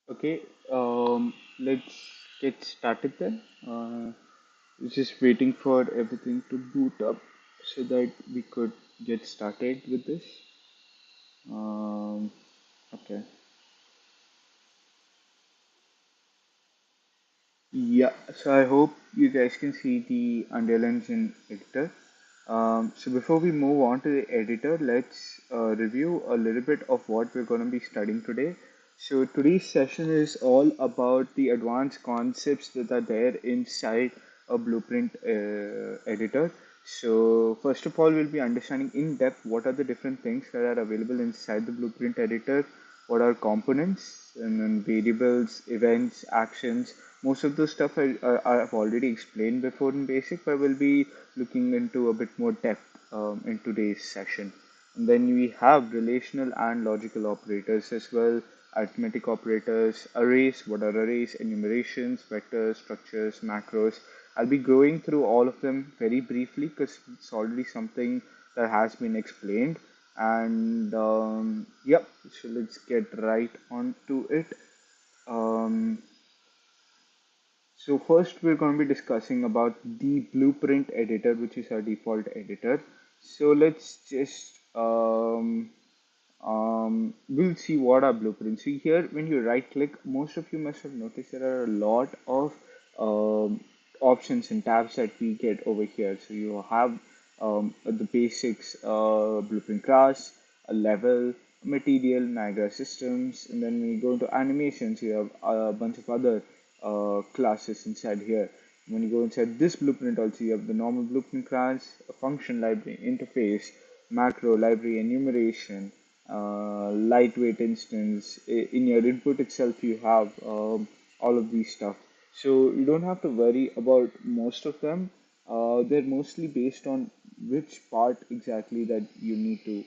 Okay, let's get started then. Just waiting for everything to boot up so that we could get started with this. Um, okay. Yeah, so I hope you guys can see the underlines in editor. So before we move on to the editor, let's review a little bit of what we're going to be studying today. So today's session is all about the advanced concepts that are there inside a blueprint editor. So first of all, we'll be understanding in depth what are the different things that are available inside the blueprint editor, what are components, and then variables, events, actions. Most of the stuff I've already explained before in basic, but we'll be looking into a bit more depth in today's session. And then we have relational and logical operators as well, arithmetic operators, arrays, what are arrays, enumerations, vectors, structures, macros. I'll be going through all of them very briefly because it's already something that has been explained. And yep, so let's get right on to it. Um, so first we're going to be discussing about the blueprint editor, which is our default editor. So let's just we'll see what are blueprints. See here, when you right click, most of you must have noticed there are a lot of options and tabs that we get over here. So you have the basics, blueprint class, a level, material, Niagara systems, and then when you go into animations, you have a bunch of other classes inside here. When you go inside this blueprint also, you have the normal blueprint class, a function library, interface, macro library, enumeration, lightweight instance. In your input itself, you have all of these stuff. So you don't have to worry about most of them. They're mostly based on which part exactly that you need to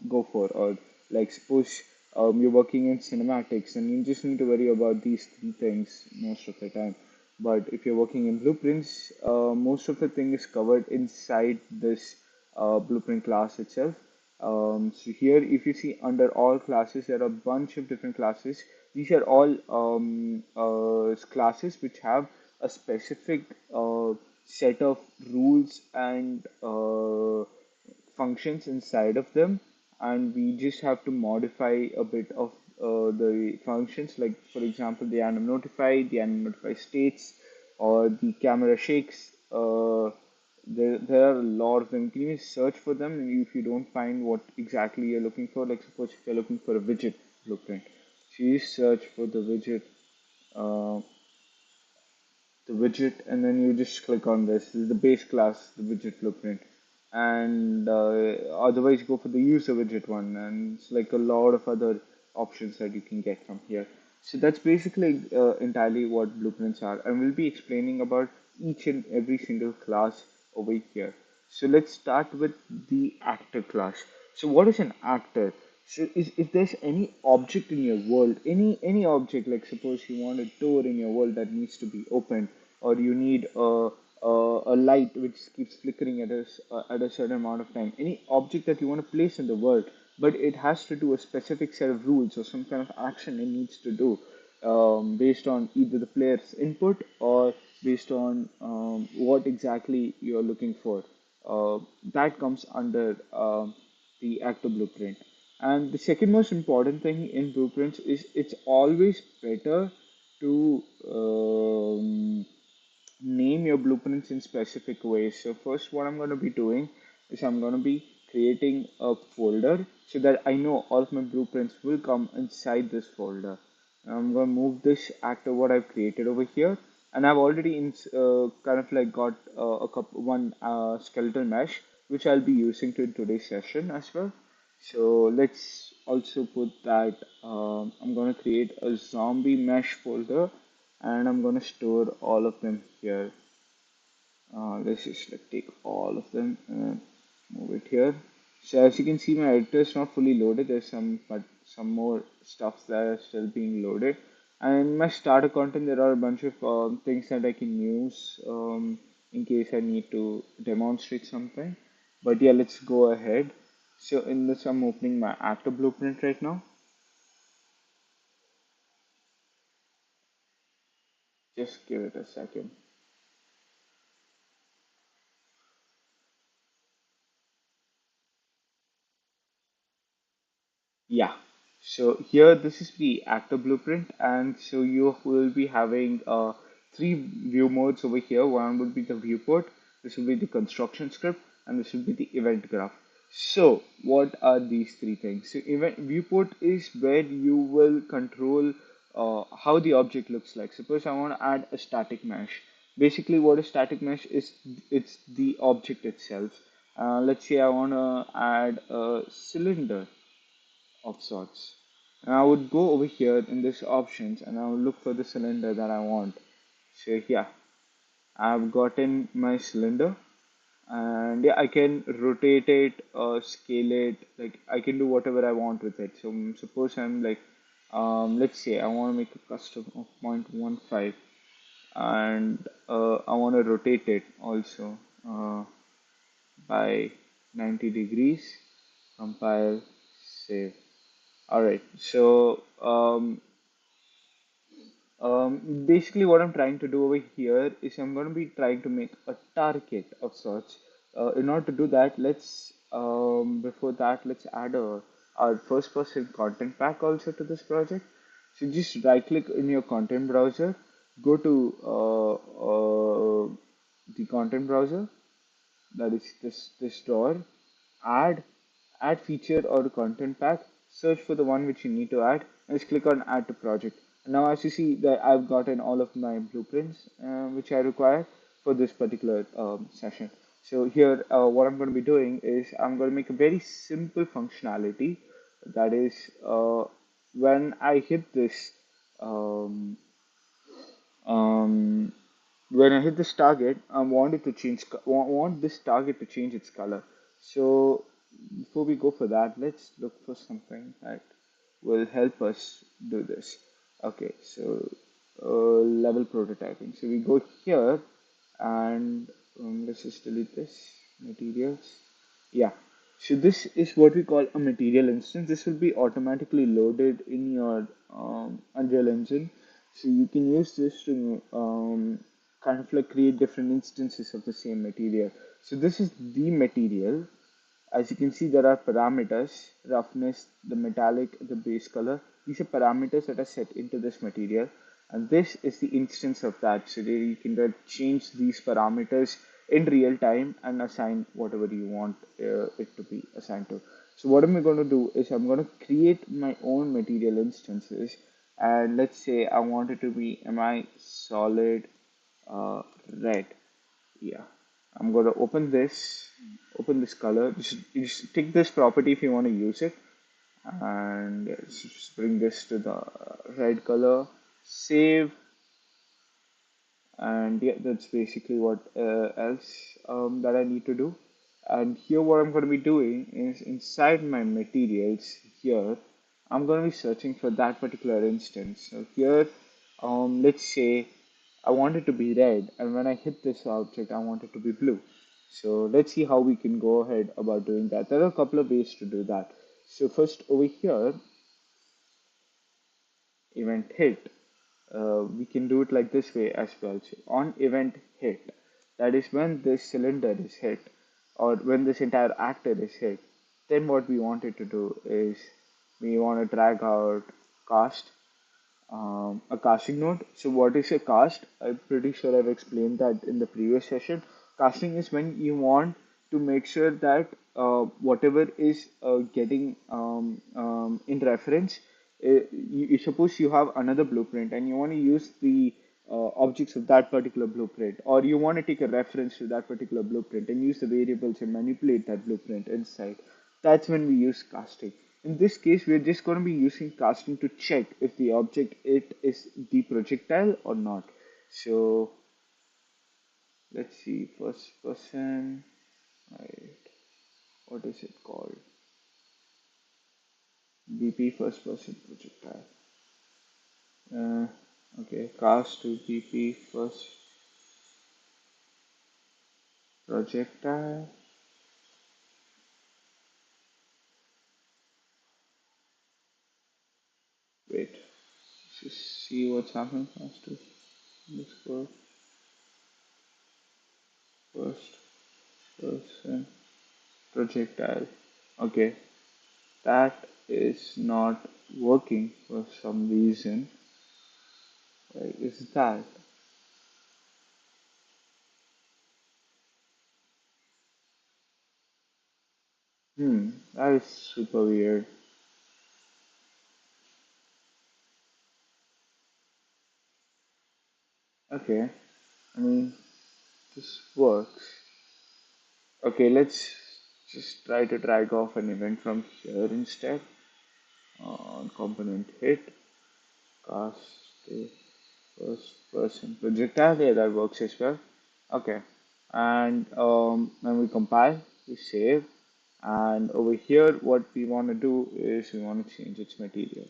go for. Or like suppose you're working in cinematics and you just need to worry about these three things most of the time. But if you're working in blueprints, most of the thing is covered inside this blueprint class itself. So here, if you see under all classes, there are a bunch of different classes. These are all classes which have a specific set of rules and functions inside of them, and we just have to modify a bit of the functions. Like for example, the anim notify states, or the camera shakes. There are a lot of them. Can you search for them if you don't find what exactly you're looking for? Like suppose if you're looking for a widget blueprint, so you search for uh, the widget, and then you just click on this. This is the base class, the widget blueprint, and otherwise go for the user widget one, and it's like a lot of other options that you can get from here. So that's basically entirely what blueprints are, and we'll be explaining about each and every single class over here. So let's start with the actor class. So what is an actor? So if there's any object in your world, any object, like suppose you want a door in your world that needs to be opened, or you need a light which keeps flickering at a certain amount of time, any object that you want to place in the world, but it has to do a specific set of rules or some kind of action it needs to do based on either the player's input or based on what exactly you're looking for. That comes under the actor blueprint. And the second most important thing in blueprints is it's always better to name your blueprints in specific ways. So first, what I'm going to be doing is I'm going to be creating a folder so that I know all of my blueprints will come inside this folder. I'm going to move this actor what I've created over here, and I've already kind of like got one skeletal mesh which I'll be using to in today's session as well. So let's also put that I'm going to create a zombie mesh folder, and I'm going to store all of them here. Let's just like take all of them and move it here. So as you can see, my editor is not fully loaded. There's some more stuff that are still being loaded. And in my starter content, there are a bunch of things that I can use in case I need to demonstrate something. But yeah, let's go ahead. So in this, I'm opening my actor blueprint right now. Just give it a second. Yeah. So here, this is the actor blueprint, and so you will be having three view modes over here. One would be the viewport, this will be the construction script, and this will be the event graph. So what are these three things? So event viewport is where you will control how the object looks like. Suppose I want to add a static mesh. Basically, what a static mesh is, it's the object itself. Let's say I want to add a cylinder of sorts. And I would go over here in this options and I will look for the cylinder that I want. So yeah, I've gotten my cylinder, and yeah, I can rotate it or scale it. Like I can do whatever I want with it. So suppose I'm like, let's say I want to make a custom of 0.15, and I want to rotate it also by 90 degrees. Compile, save. All right. So basically, what I'm trying to do over here is I'm going to be trying to make a target of sorts. In order to do that, let's before that, let's add our first person content pack also to this project. So just right click in your content browser, go to the content browser, that is this drawer, add add feature or content pack, search for the one which you need to add, and just click on add to project. And now as you see that I've gotten all of my blueprints which I require for this particular session. So here what I'm going to be doing is I'm going to make a very simple functionality, that is when I hit this um, um, when I hit this target, I want it to change, want this target to change its color. So before we go for that, let's look for something that will help us do this. Okay, so level prototyping. So we go here and let's just delete this materials. Yeah. So this is what we call a material instance. This will be automatically loaded in your Unreal Engine. So you can use this to kind of like create different instances of the same material. So this is the material. As you can see, there are parameters, roughness, the metallic, the base color. These are parameters that are set into this material. And this is the instance of that. So there you can change these parameters in real time and assign whatever you want it to be assigned to. So what am I going to do is I'm going to create my own material instances. And let's say I want it to be mi solid red. Yeah, I'm going to open this color. Just take this property if you want to use it, and yeah, just bring this to the red color. Save, and yeah, that's basically what else that I need to do. And here, what I'm going to be doing is inside my materials here, I'm going to be searching for that particular instance. So here, let's say I want it to be red, and when I hit this object, I want it to be blue. So let's see how we can go ahead about doing that. There are a couple of ways to do that. So first over here, event hit, we can do it like this way as well. So on event hit, that is when this cylinder is hit or when this entire actor is hit, then what we wanted to do is we want to drag out cast, a casting node. So what is a cast? I'm pretty sure I've explained that in the previous session. Casting is when you want to make sure that whatever is getting in reference, you suppose you have another blueprint and you want to use the objects of that particular blueprint, or you want to take a reference to that particular blueprint and use the variables and manipulate that blueprint inside. That's when we use casting. In this case, we're just going to be using casting to check if the object it is the projectile or not. So let's see, first person, right? What is it called? BP first person projectile. Uh, okay, cast to BP first projectile. Wait, just see what's happening first. underscore first person projectile. Okay, that is not working for some reason. Why is that? That is super weird. Okay, I mean, this works. Okay, let's just try to drag off an event from here instead. On component hit, cast the first person projectile. Yeah, that works as well. Okay, and when we compile, we save, and over here, what we want to do is we want to change its material.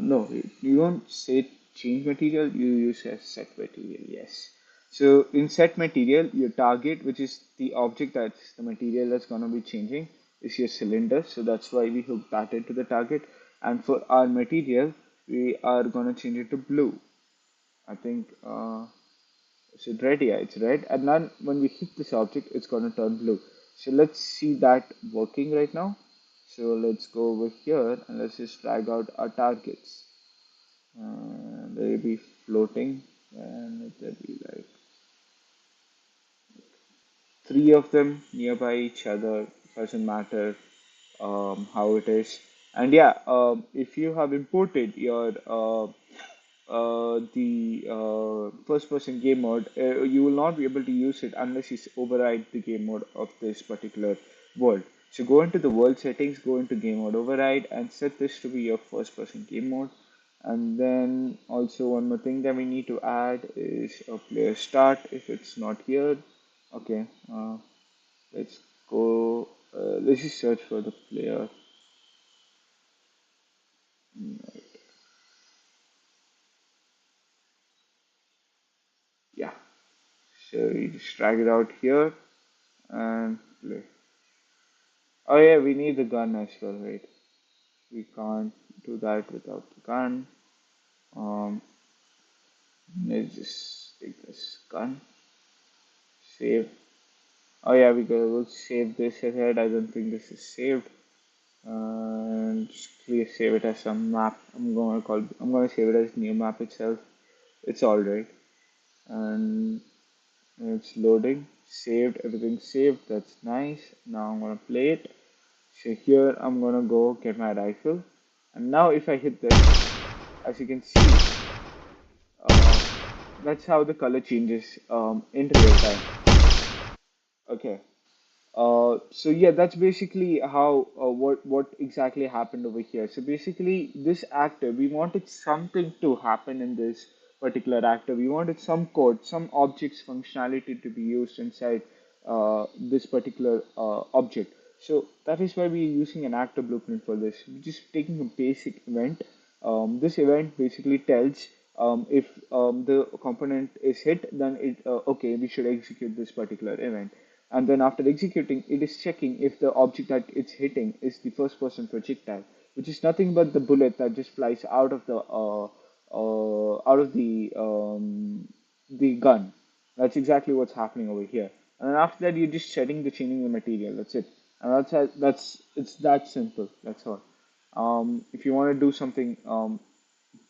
No, you don't say change material, you use a set material, yes. So in set material, your target, which is the object that's the material that's going to be changing, is your cylinder. So that's why we hook that into the target. And for our material, we are going to change it to blue. I think, is it red? Yeah, it's red. And then when we hit this object, it's going to turn blue. So let's see that working right now. So let's go over here and let's just drag out our targets. They'll be floating, and there'll be like three of them nearby each other. Doesn't matter how it is. And yeah, if you have imported your the first person game mode, you will not be able to use it unless you override the game mode of this particular world. So go into the world settings, go into game mode override, and set this to be your first person game mode. And then also one more thing that we need to add is a player start if it's not here. Okay, let's go. Let's just search for the player. Yeah, so we just drag it out here and play. Oh yeah, we need the gun as well, right? We can't do that without the gun. Um, let's just take this gun, save. Oh yeah, we'll save this ahead. I don't think this is saved. And just please save it as a map. I'm gonna save it as new map itself. It's alright. And it's loading. Saved, everything's saved. That's nice. Now I'm gonna play it. So here I'm gonna go get my rifle. And now if I hit this, as you can see, uh, that's how the color changes in real time. Okay. So yeah, that's basically how what exactly happened over here. So basically, this actor, we wanted something to happen in this particular actor. We wanted some code, some objects functionality to be used inside this particular object. So that is why we're using an actor blueprint for this. We're just taking a basic event. This event basically tells if the component is hit, then it okay, we should execute this particular event. And then after executing, it is checking if the object that it's hitting is the first person projectile, which is nothing but the bullet that just flies out of the gun. That's exactly what's happening over here. And then after that, you're just shedding the chaining the material. That's it. And that's it's that simple. That's all. If you want to do something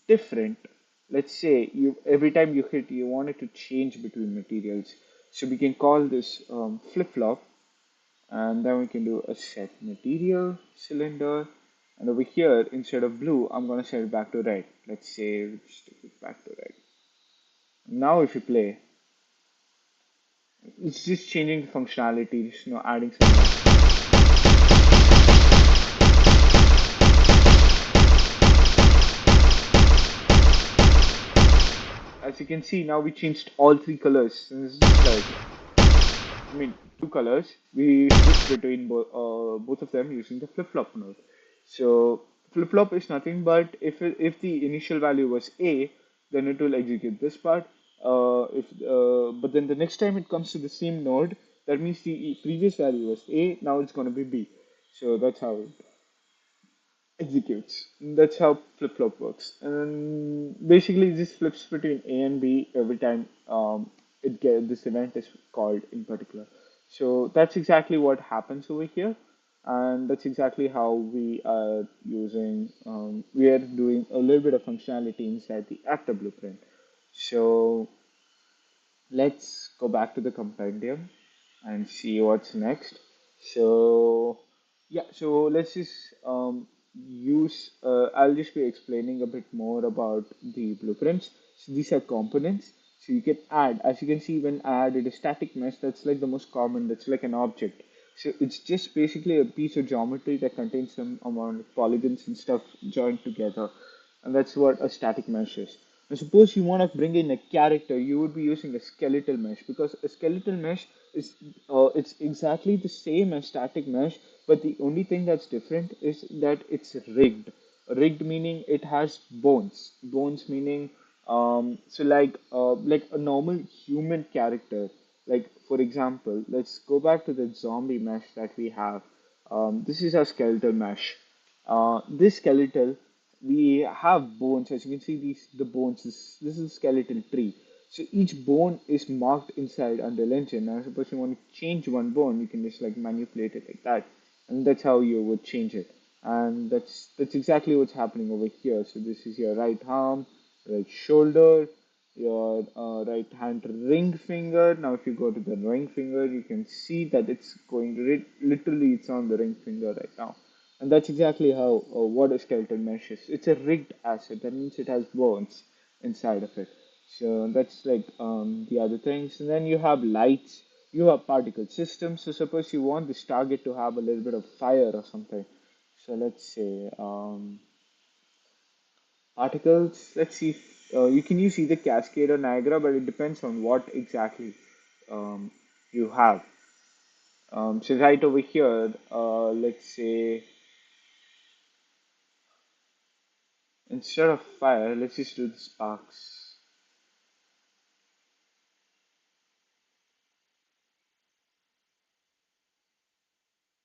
different, let's say you every time you hit, you want it to change between materials. So we can call this flip-flop, and then we can do a set material cylinder. And over here, instead of blue, I'm gonna set it back to red. Let's say we stick it back to red. Now if you play, it's just changing the functionality, just adding some more. As you can see, now we changed all three colors. And this is like, I mean, two colors. We switch between both of them using the flip-flop node. So flip-flop is nothing but if the initial value was A, then it will execute this part. If But then the next time it comes to the same node, that means the previous value was A. Now it's going to be B. So that's how it. executes. That's how flip-flop works. And basically, it just flips between A and B every time this event is called in particular. So that's exactly what happens over here, and that's exactly how we are using. We are doing a little bit of functionality inside the actor blueprint. So let's go back to the compendium and see what's next. So, yeah, so let's just I'll just be explaining a bit more about the blueprints. So these are components. So you can add, as you can see, when I added a static mesh, that's like the most common, that's like an object. So it's just basically a piece of geometry that contains some amount of polygons and stuff joined together. And that's what a static mesh is. Now, suppose you want to bring in a character, you would be using a skeletal mesh because a skeletal mesh is it's exactly the same as static mesh, but the only thing that's different is that it's rigged. Rigged meaning it has bones. Bones meaning like a normal human character. Like for example, let's go back to the zombie mesh that we have. This is our skeletal mesh. This skeletal, we have bones. As you can see, these the bones. This is a skeletal tree. So each bone is marked inside Unreal Engine. Now, suppose you want to change one bone, you can just like manipulate it like that, and that's how you would change it. And that's exactly what's happening over here. So this is your right arm, right shoulder, your right hand ring finger. Now, if you go to the ring finger, you can see that it's going literally, it's on the ring finger right now. And that's exactly how what a skeleton mesh is. It's a rigged asset. That means it has bones inside of it. So that's like the other things. And then you have lights, you have particle systems. So suppose you want this target to have a little bit of fire or something. So let's say particles. Let's see. You can use either Cascade or Niagara, but it depends on what exactly um, you have. So right over here, let's say instead of fire, let's just do the sparks.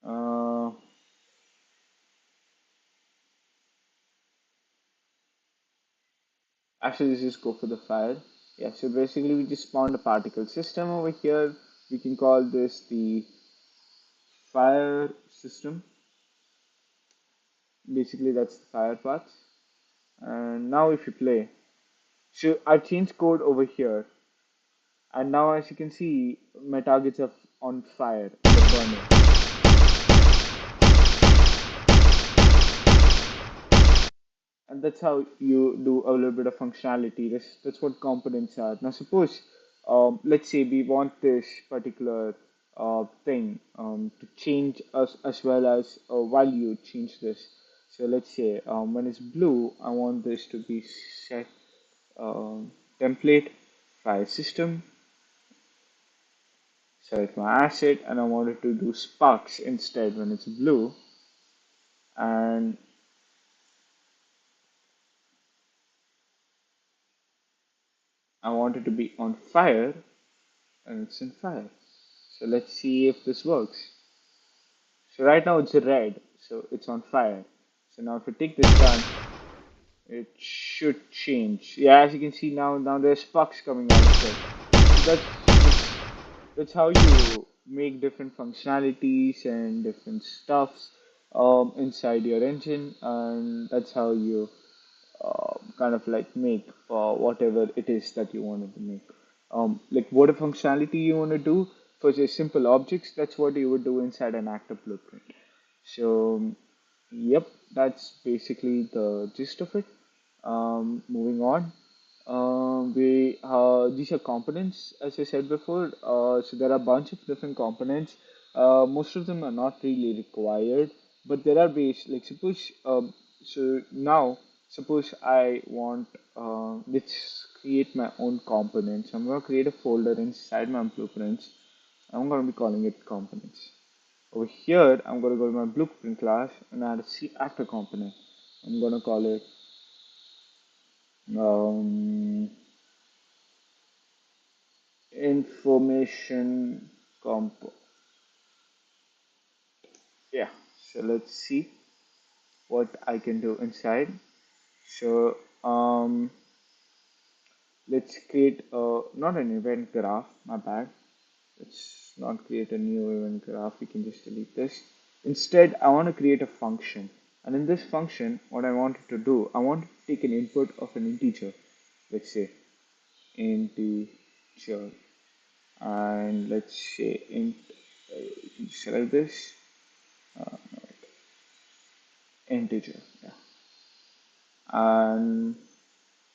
Uh, Actually, let's just go for the fire. Yeah, so basically we just spawned a particle system over here. We can call this the fire system. Basically, that's the fire part. And now if you play, so I changed code over here. And now as you can see, my targets are on fire and they're burning. And that's how you do a little bit of functionality. That's what components are. Now, suppose, let's say we want this particular thing to change us as well as while you change this. So let's say when it's blue, I want this to be set template file system, select my asset, and I want it to do sparks instead when it's blue, and I want it to be on fire and it's in fire. So let's see if this works. So right now it's red, so it's on fire. So now if I take this gun, it should change. Yeah, as you can see now there's sparks coming out of it. So that's how you make different functionalities and different stuffs inside your engine, and that's how you kind of like make for whatever it is that you wanted to make. Like what a functionality you want to do for just simple objects, that's what you would do inside an active blueprint. So, yep, that's basically the gist of it. Moving on. These are components, as I said before. So there are a bunch of different components. Most of them are not really required, but there are ways. Like suppose, so now suppose I want let's create my own components. I'm gonna create a folder inside my blueprints. I'm gonna be calling it components. Over here, I'm gonna go to my blueprint class and add a C actor component. I'm gonna call it um, information comp. Yeah. So let's see. what I can do inside. So let's create not an event graph, my bad. Let's not create a new event graph. We can just delete this. Instead, I want to create a function. And in this function, what I wanted to do, I want to take an input of an integer. Let's say integer. And let's say int, select this, integer. Yeah. And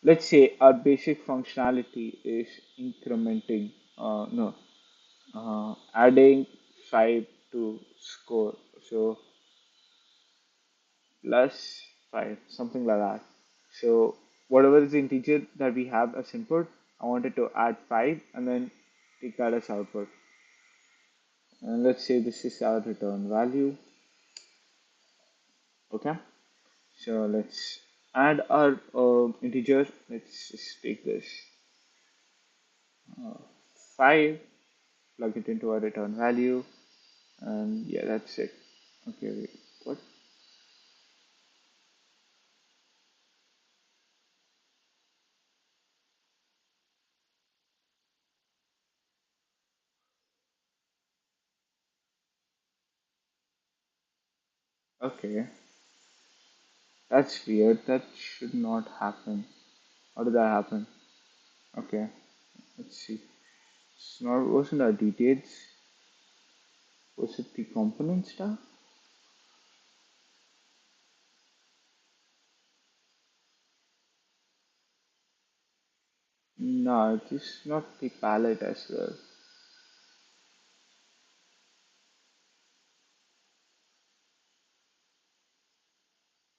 let's say our basic functionality is incrementing, no, adding 5 to score. So plus 5, something like that. So whatever is the integer that we have as input, I wanted to add 5 and then take that as output. And let's say this is our return value. Okay. So let's add our integer. Let's just take this 5, plug it into our return value, and yeah, that's it. Okay, wait, what? Okay, that's weird. That should not happen. How did that happen? Okay, let's see. It's not wasn't our details. Was it the component stuff? No, it is not the palette as well.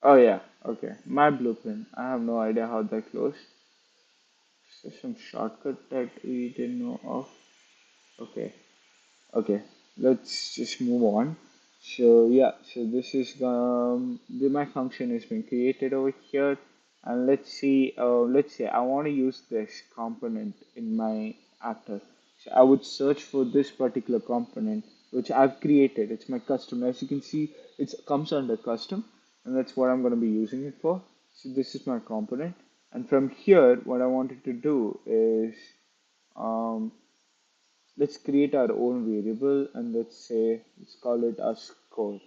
Oh yeah, okay. My blueprint. I have no idea how that closed. So some shortcut that we didn't know of. Okay, okay. Let's just move on. So yeah, so this is my function has been created over here, and let's see. Let's say I want to use this component in my actor. So I would search for this particular component which I've created. It's my custom. As you can see, it comes under custom, and that's what I'm going to be using it for. So this is my component, and from here, what I wanted to do is um, let's create our own variable, and let's call it a score.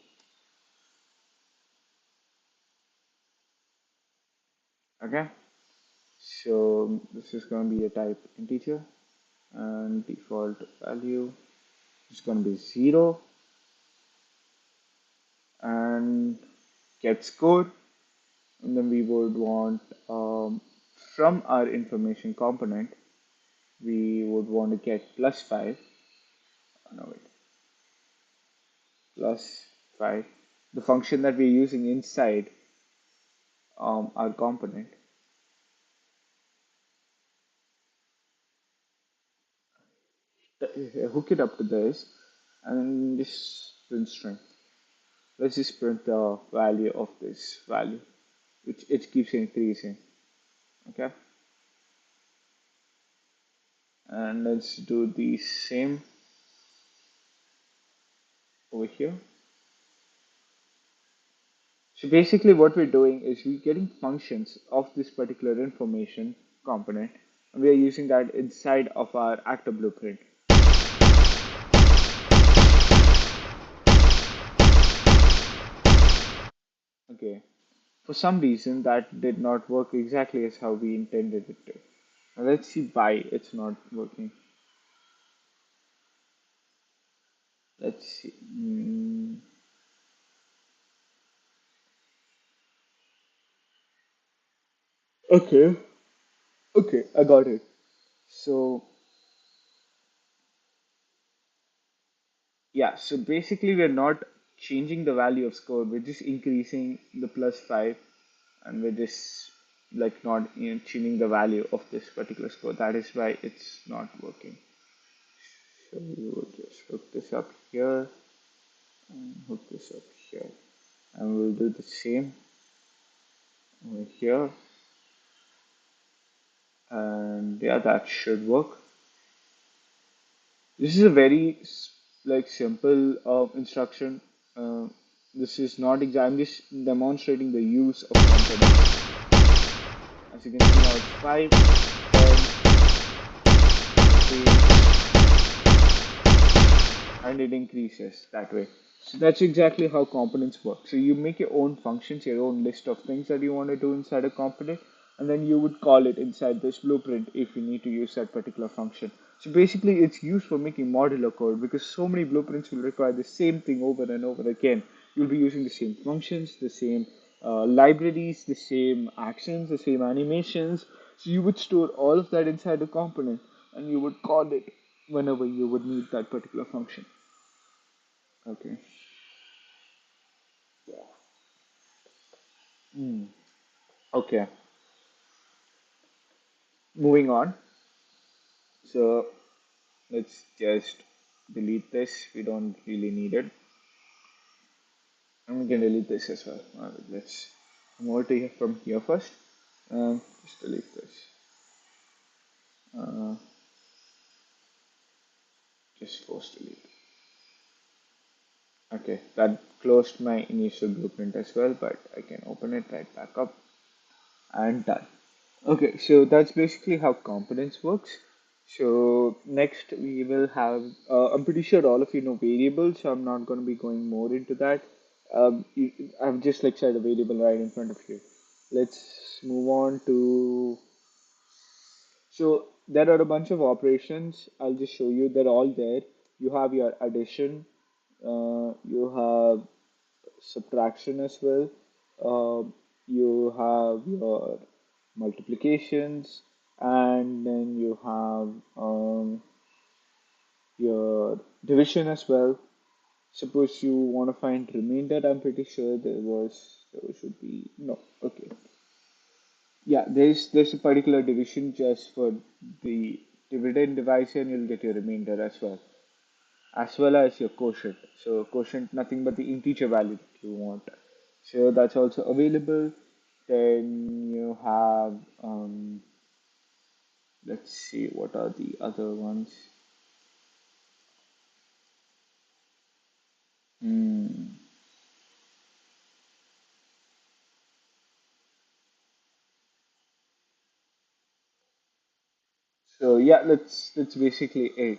Okay, so this is going to be a type integer, and default value is going to be 0, and get score. And then we would want from our information component, we would want to get plus 5. No, wait, plus 5. The function that we're using inside our component, hook it up to this, and this print string. Let's just print the value of this value, which it keeps increasing. Okay, and let's do the same over here. So basically what we're doing is we're getting functions of this particular information component, and we are using that inside of our actor blueprint. Okay, for some reason that did not work exactly as how we intended it to. Now let's see why it's not working. Let's see. Okay, okay, I got it. So yeah, so basically we're not changing the value of score, we're just increasing the plus 5, and we're just like not changing the value of this particular score. That is why it's not working. So we will just hook this up here and hook this up here. And we'll do the same over here. And yeah, that should work. This is a very like simple instruction. This is not exact. I'm just demonstrating the use of components. As you can see now, it's 5, 10, okay, and it increases that way. So that's exactly how components work. So you make your own functions, your own list of things that you want to do inside a component, and then you would call it inside this blueprint if you need to use that particular function. So basically, it's used for making modular code because so many blueprints will require the same thing over and over again. You'll be using the same functions, the same libraries, the same actions, the same animations. So you would store all of that inside a component, and you would call it whenever you would need that particular function. Okay. Hmm. Okay. Moving on. So let's just delete this. We don't really need it. And we can delete this as well. Let's come over to here from here first. Just delete this. Uh, just force delete. Okay, that closed my initial blueprint as well, but I can open it right back up and done. Okay, so that's basically how components works. So next we will have, I'm pretty sure all of you know variables, so I'm not going to be going more into that. I've just like said a variable right in front of you. Let's move on to, so there are a bunch of operations. I'll just show you. They're all there. You have your addition, you have subtraction as well. You have your multiplications, and then you have your division as well. Suppose you want to find remainder, I'm pretty sure there should be no. Okay, yeah, there's a particular division just for the dividend divisor, and you'll get your remainder as well as your quotient. So quotient, nothing but the integer value that you want. So that's also available. Then you have, let's see, what are the other ones? Hmm. So yeah, that's basically it.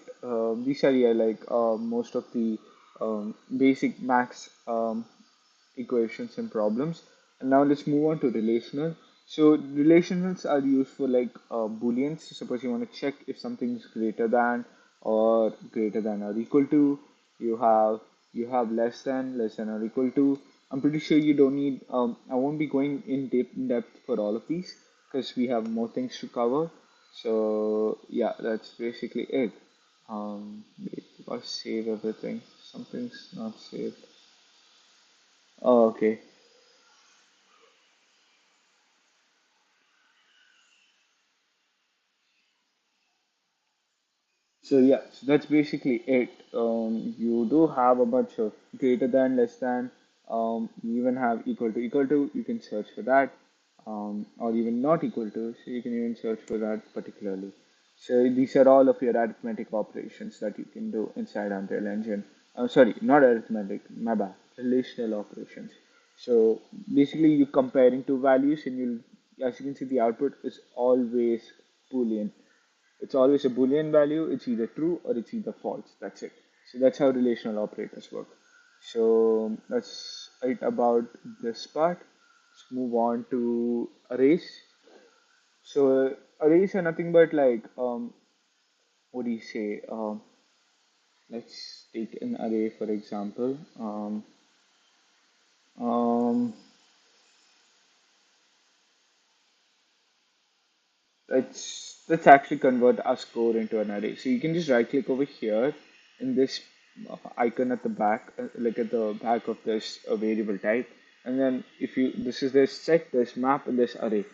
These are, yeah, like most of the basic max equations and problems. And now let's move on to relational. So relationals are used for like booleans. Suppose you want to check if something is greater than or equal to. You have you have less than or equal to. I'm pretty sure you don't need. I won't be going in depth for all of these because we have more things to cover. So yeah, that's basically it. Wait, gotta save everything. Something's not saved. Oh, okay. So yeah, so that's basically it. You do have a bunch of greater than, less than. You even have equal to equal to. You can search for that, or even not equal to. So you can even search for that particularly. So these are all of your arithmetic operations that you can do inside Unreal Engine. Sorry, not arithmetic. My bad. Relational operations. So basically, you're comparing two values, and as you can see, the output is always Boolean. It's always a Boolean value. It's either true or it's either false. That's it. So that's how relational operators work. So that's it about this part. Let's move on to arrays. So arrays are nothing but like what do you say? Let's take an array for example. Um, let's actually convert our score into an array. So you can just right click over here in this icon at the back, like at the back of this variable type, and then if you this is this set, this map, and this array.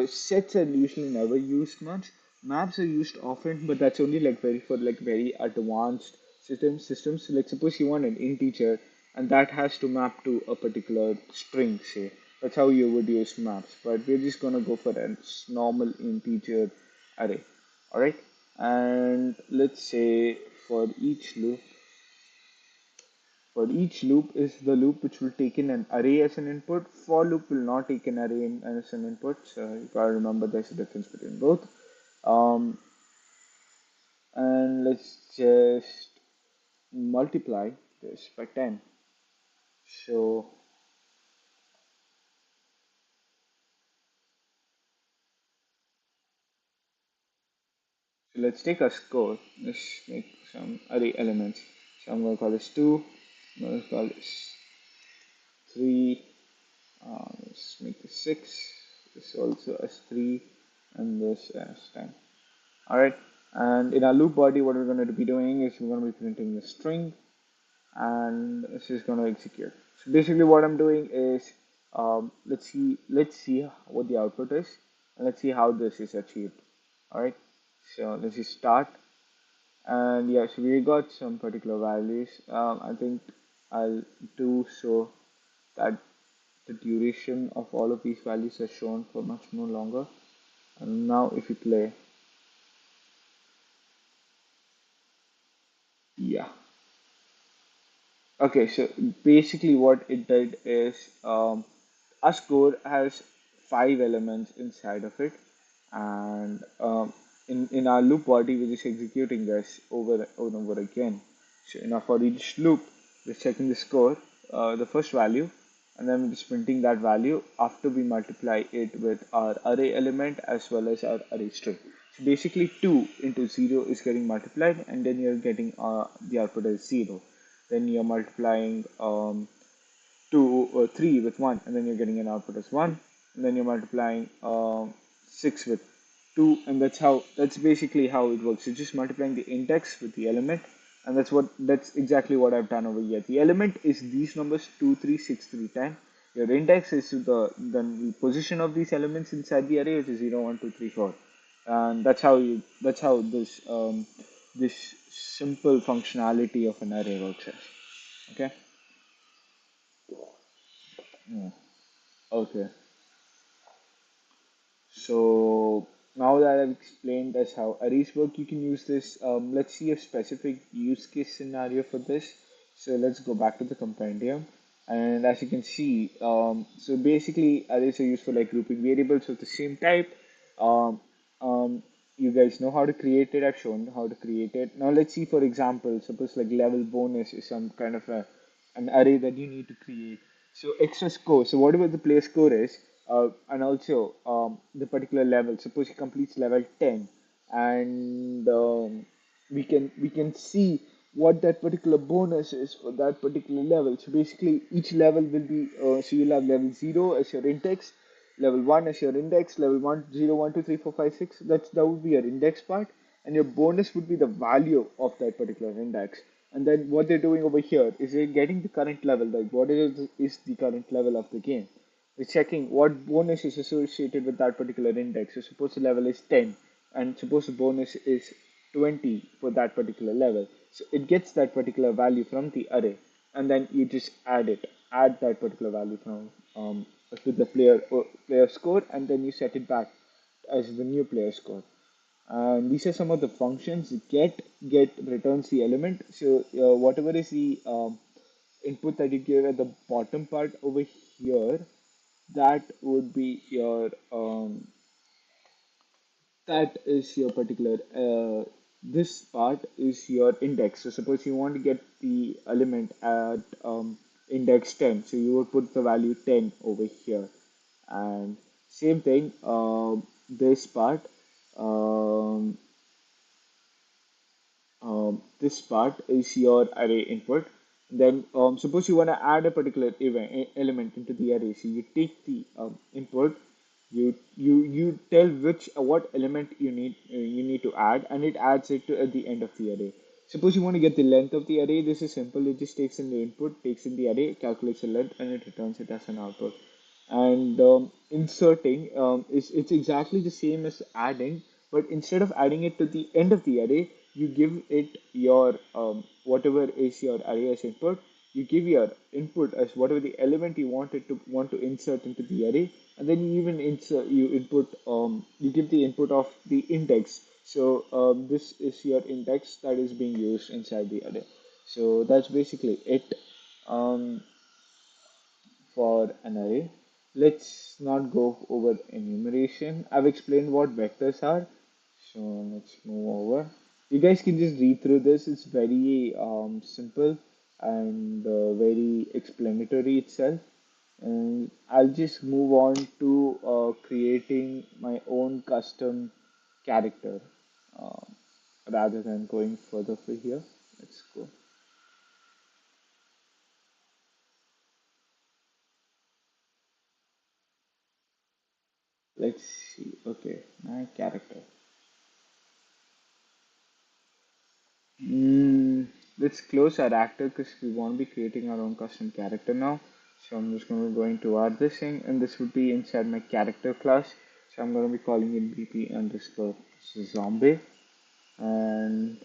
Sets are usually never used much. Maps are used often, but that's only like very advanced systems. So like suppose you want an integer, and that has to map to a particular string, say. That's how you would use maps. But we're just gonna go for a normal integer array. All right. And let's say for each loop, For each loop is the loop which will take in an array as an input. For loop will not take an array as an input. So you gotta remember there's a difference between both. Um, and let's just multiply this by 10. So, so let's take a score. Let's make some array elements. So I'm going to call this 2. I'm going to call this 3. Let's make this 6. This also as 3. And this as 10. Alright. And in our loop body, what we're going to be doing is we're going to be printing the string. And this is going to execute. So basically what I'm doing is let's see what the output is, and let's see how this is achieved. All right, so let's just start. And yeah, so we got some particular values. I think I'll do so that the duration of all of these values are shown for much more longer. And now if you play, yeah. Okay, so basically what it did is our score has 5 elements inside of it, and in our loop body we're just executing this over and over again. So now for each loop, we're checking the score, the first value, and then we're just printing that value after we multiply it with our array element as well as our array string. So basically 2 into 0 is getting multiplied, and then you're getting the output as 0. Then you're multiplying 3 with 1, and then you're getting an output as 1. And then you're multiplying 6 with 2, and that's basically how it works. You're just multiplying the index with the element, and that's exactly what I've done over here. The element is these numbers 2, 3, 6, 3, 10. Your index is the position of these elements inside the array, which is 0, 1, 2, 3, 4. And that's how this simple functionality of an array works. Okay. Yeah. Okay. So now that I've explained us how arrays work, you can use this. Let's see a specific use case scenario for this. So let's go back to the compendium. And as you can see, so basically arrays are used for like grouping variables of the same type. Um, um, you guys know how to create it. I've shown how to create it. Now let's see, for example, suppose like level bonus is some kind of an array that you need to create. So extra score. So whatever the player score is, and also the particular level. Suppose he completes level 10, and we can see what that particular bonus is for that particular level. So basically, each level will be so you'll have level 0 as your index, level 1 as your index, level 1, 0, 1, 2, 3, 4, 5, 6. That would be your index part, and your bonus would be the value of that particular index. And then what they're doing over here is they're getting the current level, like what is the current level of the game. We're checking what bonus is associated with that particular index. So suppose the level is 10, and suppose the bonus is 20 for that particular level. So it gets that particular value from the array, and then you just add that particular value from to the player score, and then you set it back as the new player score. And these are some of the functions. Get returns the element. So whatever is the input that you give at the bottom part over here, that would be your that is your particular this part is your index. So suppose you want to get the element at index 10, so you would put the value 10 over here. And same thing, this part, um, this part is your array input. Then suppose you want to add a particular element into the array. So you take the input, you tell which what element you need to add, and it adds it to at the end of the array. Suppose you want to get the length of the array. This is simple. It just takes in the input, takes in the array, calculates the length, and it returns it as an output. And inserting is it's exactly the same as adding, but instead of adding it to the end of the array, you give it your whatever is your array as input. You give your input as whatever the element you want to insert into the array, and then you give the input of the index. So this is your index that is being used inside the array. So that's basically it. Um, for an array. Let's not go over enumeration. I've explained what vectors are, so let's move over. You guys can just read through this. It's very simple and very explanatory itself. And I'll just move on to creating my own custom character um, rather than going further for here. Let's go. Let's see. Okay, my character. Mm, let's close our actor because we won't be creating our own custom character now. So I'm just going to go into add this thing, and this would be inside my character class. So I'm going to be calling it BP underscore zombie. And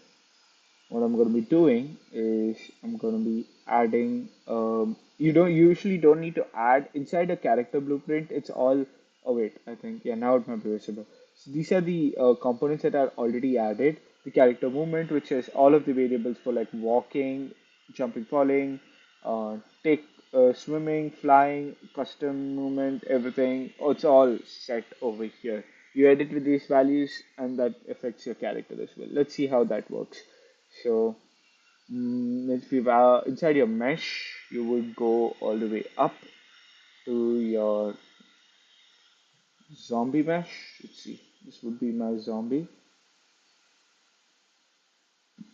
what I'm going to be doing is I'm going to be adding. You don't usually don't need to add inside a character blueprint. It's all. Oh wait, I think yeah now it might be visible. So these are the components that are already added. The character movement, which is all of the variables for like walking, jumping, falling, take, swimming, flying, custom movement, everything. Oh, it's all set over here. You edit with these values, and that affects your character as well. Let's see how that works. So, if you are inside your mesh, you would go all the way up to your zombie mesh. Let's see, this would be my zombie.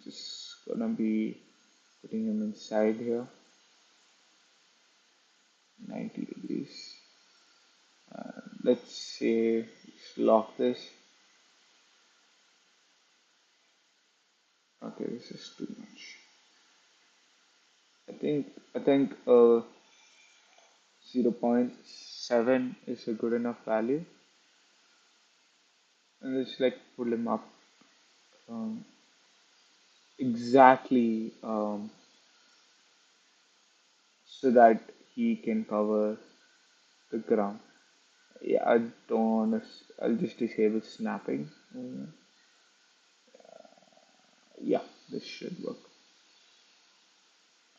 Just gonna be putting him inside here, 90 degrees. Let's say, let's lock this. Okay, this is too much. I think 0.7 is a good enough value, and let's like pull him up um, exactly so that he can cover the ground. Yeah, I don't wanna. I'll just disable snapping. Yeah, this should work.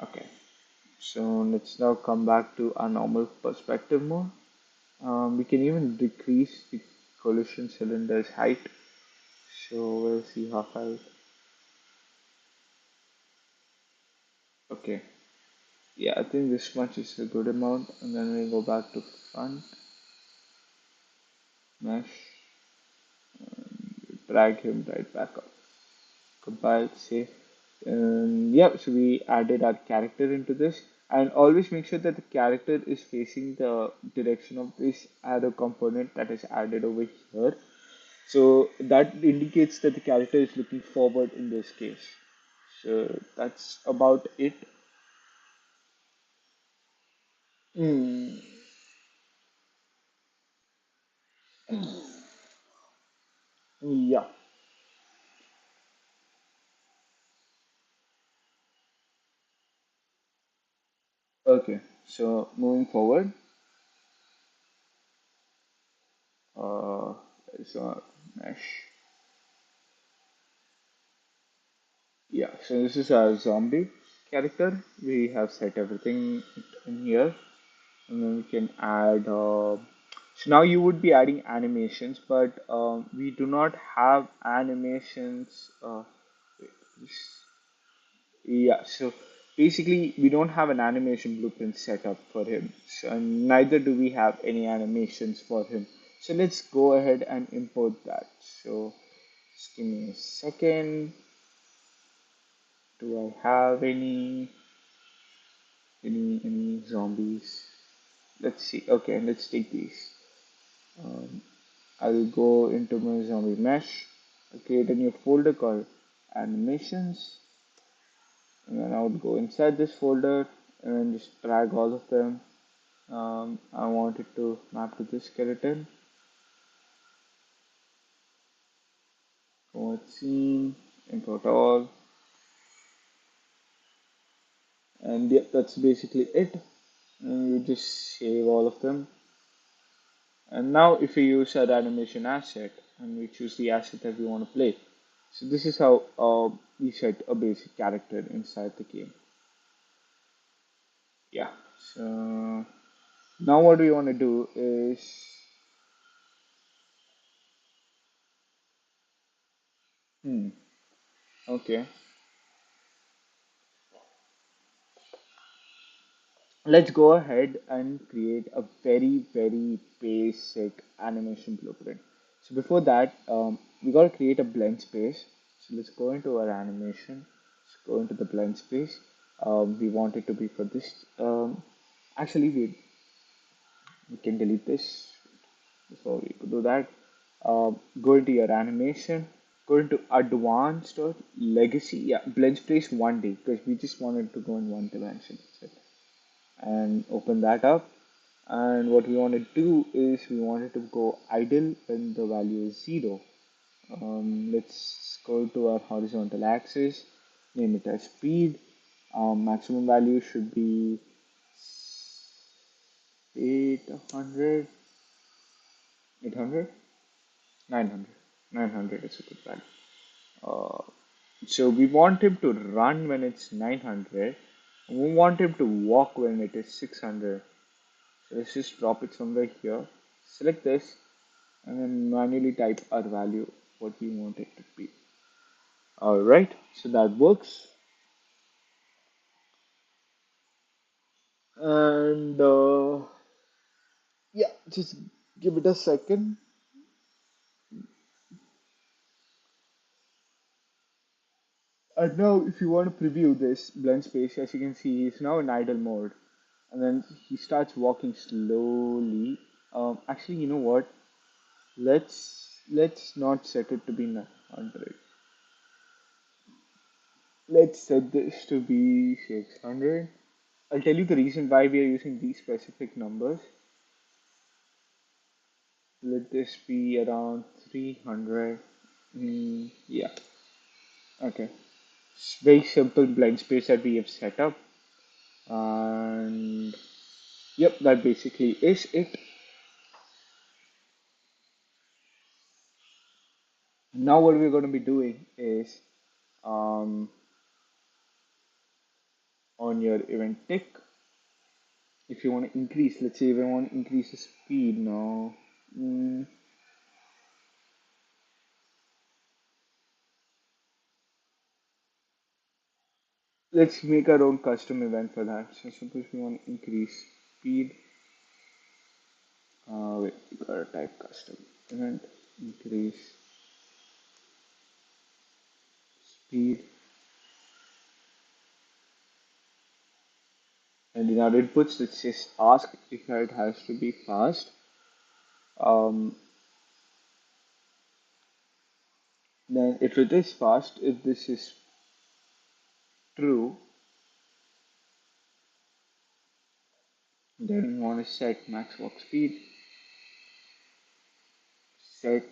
Okay, so let's now come back to our normal perspective mode. We can even decrease the collision cylinder's height. So we'll see half height. Okay, yeah, I think this much is a good amount, and then we go back to front mesh, drag him right back up. Compile, save. Yeah, so we added our character into this, and always make sure that the character is facing the direction of this arrow component that is added over here. So that indicates that the character is looking forward in this case. So that's about it. Mm, yeah. Okay. So moving forward, uh, so mesh. Yeah. So this is our zombie character. We have set everything in here, and then we can add. So now you would be adding animations, but we do not have animations. Yeah, so basically, we don't have an animation blueprint set up for him. So, and neither do we have any animations for him. So let's go ahead and import that. So just give me a second. Do I have any zombies? Let's see. Okay, let's take these. Um, I'll go into my zombie mesh. I'll create a new folder called animations, and then I would go inside this folder and just drag all of them. I want it to map to this skeleton. Forward scene, import all, and yeah, that's basically it. And you just save all of them. And now, if we use our animation asset and we choose the asset that we want to play, so this is how we set a basic character inside the game. Yeah. So now what we want to do is, hmm, okay, let's go ahead and create a very, very basic animation blueprint. So before that, we got to create a blend space. So let's go into our animation. Let's go into the blend space. We want it to be for this. Actually, we can delete this before we could do that. Go into your animation. Go into advanced or legacy. Yeah, blend space 1D because we just wanted to go in one dimension. That's it. And open that up. And what we want to do is we want it to go idle when the value is 0. Let's go to our horizontal axis, name it as speed. Maximum value should be 800, 800, 900. 900 is a good value. Uh, so we want him to run when it's 900. We want him to walk when it is 600. So let's just drop it somewhere here. Select this and then manually type our value, what we want it to be. Alright, so that works. And yeah, just give it a second. And now, if you want to preview this blend space, as you can see, he's now in idle mode. And then he starts walking slowly. Actually, you know what? Let's not set it to be 900. Let's set this to be 600. I'll tell you the reason why we are using these specific numbers. Let this be around 300. Yeah, okay. It's very simple blend space that we have set up. And yep, that basically is it. Now what we're going to be doing is um, on your event tick, if you want to increase, let's say if I want to increase the speed now, mm, let's make our own custom event for that. So suppose we want to increase speed. Wait, we gotta type custom event, increase speed, and in our inputs, let's just ask if it has to be fast. Um, then if it is fast, if this is true, then we want to set max walk speed, set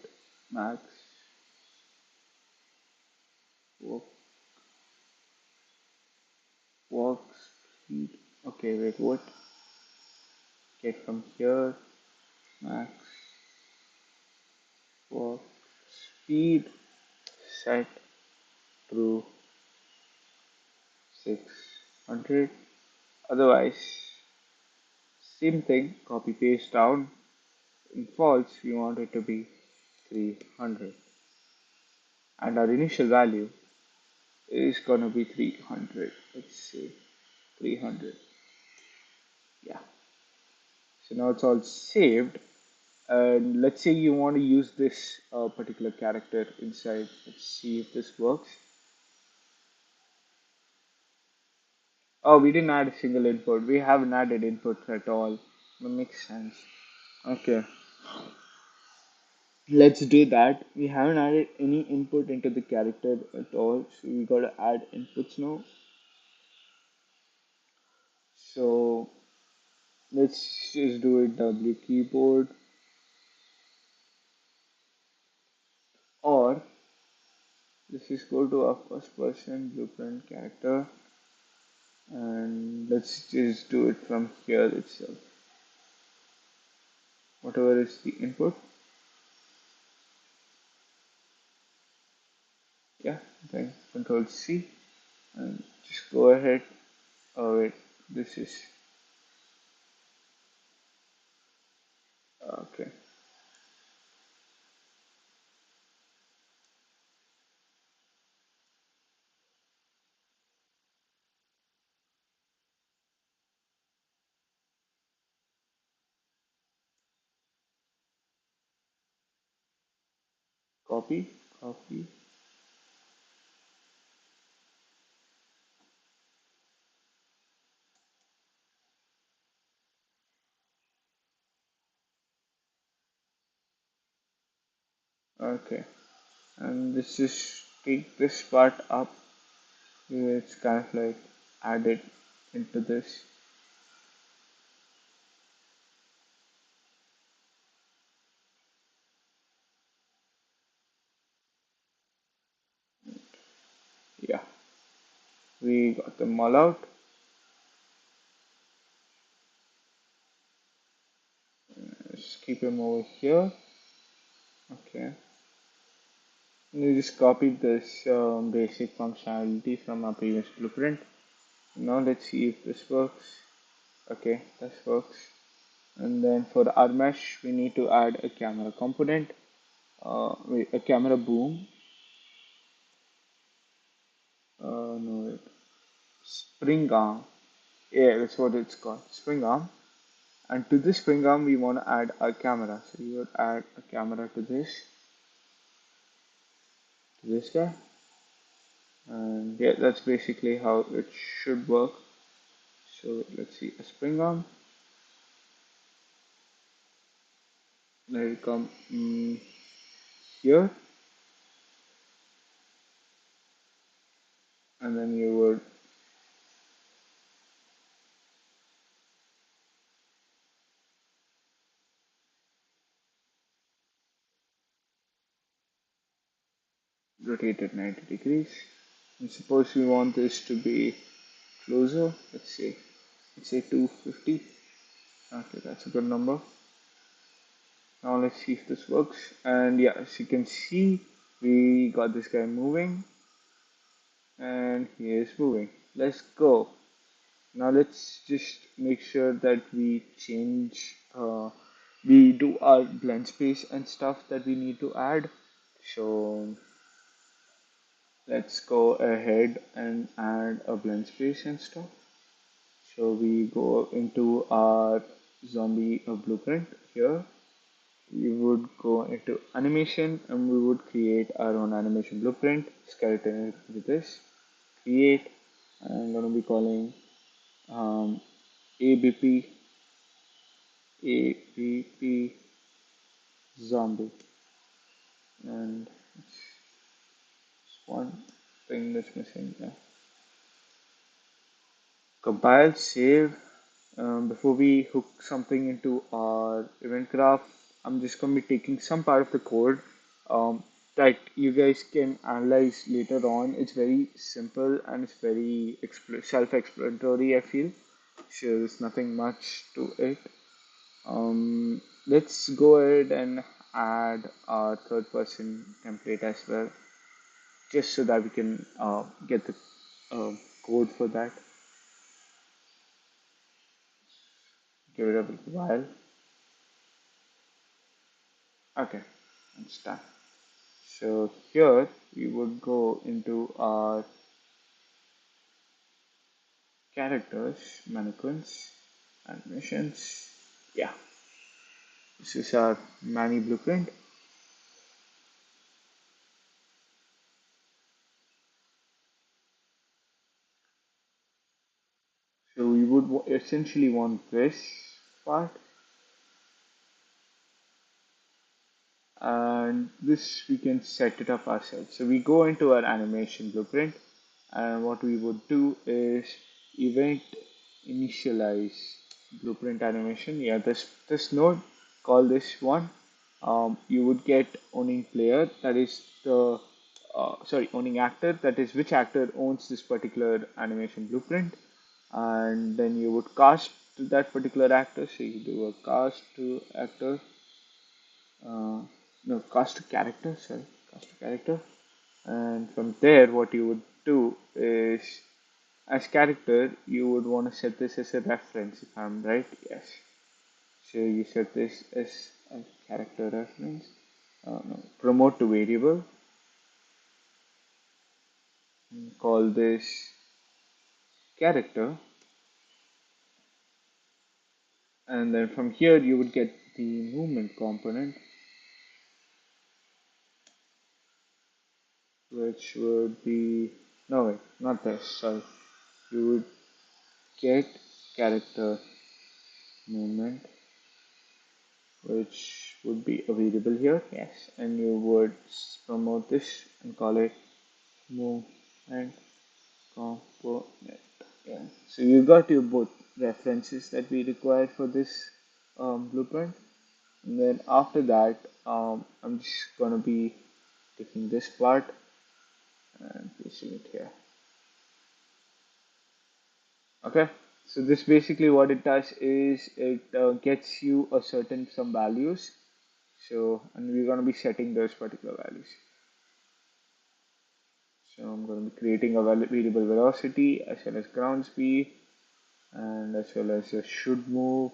max walk, walk speed. Okay, wait, what? Get from here, max walk speed, set to 600. Otherwise, same thing, copy paste down. In false, we want it to be 300. And our initial value is gonna be 300. Let's say 300. Yeah. So now it's all saved. And let's say you want to use this particular character inside. Let's see if this works. Oh, we didn't add a single input. We haven't added inputs at all. That makes sense. Okay, let's do that. We haven't added any input into the character at all, so we gotta add inputs now. So let's just do it W keyboard, or let's just go to our first person blueprint character and let's just do it from here itself. Whatever is the input, yeah, then Control C and just go ahead. Oh wait, this is. Okay. Copy, copy. Okay. And this is take this part up. It's kind of like added into this. Yeah, we got them all out. Let's keep them over here. Okay. You just copied this basic functionality from our previous blueprint. Now let's see if this works. Okay, this works. And then for our mesh, we need to add a camera component, wait, a camera boom. No, wait, spring arm. Yeah, that's what it's called, spring arm. And to this spring arm, we want to add a camera. So you would add a camera to this guy. And yeah, that's basically how it should work. So let's see, a spring arm. Then it come here, and then you would rotate it 90 degrees. And suppose we want this to be closer. Let's say 250. Okay, that's a good number. Now let's see if this works. And yeah, as you can see, we got this guy moving, and he is moving. Let's go. Now let's just make sure that we do our blend space and stuff that we need to add. So let's go ahead and add a blend space and stuff. So we go into our zombie blueprint here. We would go into animation and we would create our own animation blueprint, skeleton with this, create. I'm going to be calling um, ABP, ABP zombie. And it's one thing that's missing. Yeah. Compile, save. Before we hook something into our event graph, I'm just going to be taking some part of the code that you guys can analyze later on. It's very simple and it's very self-explanatory, I feel. So there's nothing much to it. Let's go ahead and add our third person template as well, just so that we can get the uh, code for that. Give it a while. Okay, it's done. So here we would go into our characters, mannequins, animations. Yeah, this is our Manny blueprint. So we would essentially want this part, and this we can set it up ourselves. So we go into our animation blueprint, and what we would do is event initialize blueprint animation. Yeah, this node, call this one. You would get owning player, that is the sorry, owning actor, that is which actor owns this particular animation blueprint, and then you would cast to that particular actor. So you do a cast to actor, uh, no, cast to character, sorry, cast to character. And from there, what you would do is, as character, you would want to set this as a reference, if I'm right. Yes. So you set this as character reference, no, promote to variable, call this character, and then from here you would get the movement component, which would be, no wait, not this, sorry, you would get character movement, which would be a variable here, yes, and you would promote this and call it movement component. Yeah. So you got your both references that we required for this blueprint. And then after that, I'm just gonna be taking this part and pasting it here. Okay. So this basically what it does is it gets you a certain some values. So and we're gonna be setting those particular values. So I'm gonna be creating a variable velocity as well as ground speed and as well as a should move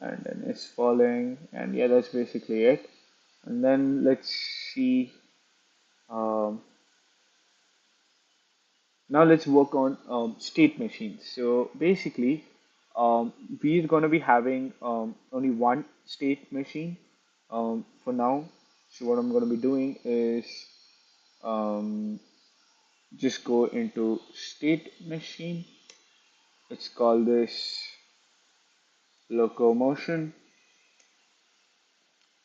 and then it's falling, and yeah, that's basically it. And then let's see, um, now let's work on state machines. So basically we're going to be having only one state machine for now. So what I'm going to be doing is um, just go into state machine. Let's call this locomotion.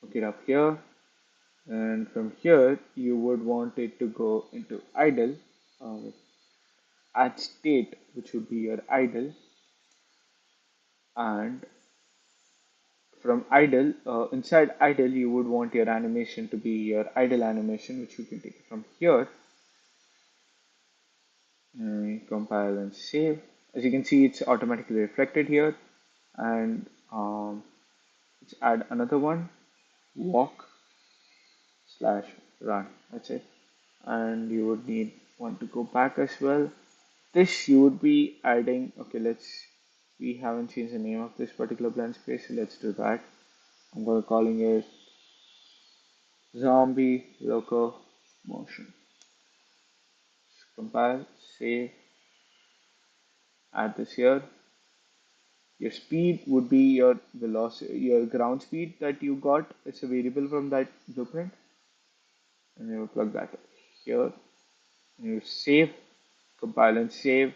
Look it up here. And from here, you would want it to go into idle, add state, which would be your idle, and from idle, inside idle, you would want your animation to be your idle animation, which you can take from here, and compile and save. As you can see, it's automatically reflected here, and let's add another one, walk slash run. That's it. And you would need one to go back as well. This you would be adding, okay, we haven't changed the name of this particular blend space, so let's do that. I'm going to calling it zombie locomotion. Compile, save, add this here. Your speed would be your velocity, your ground speed that you got. It's a variable from that blueprint, and you plug that here. And you save, compile and save,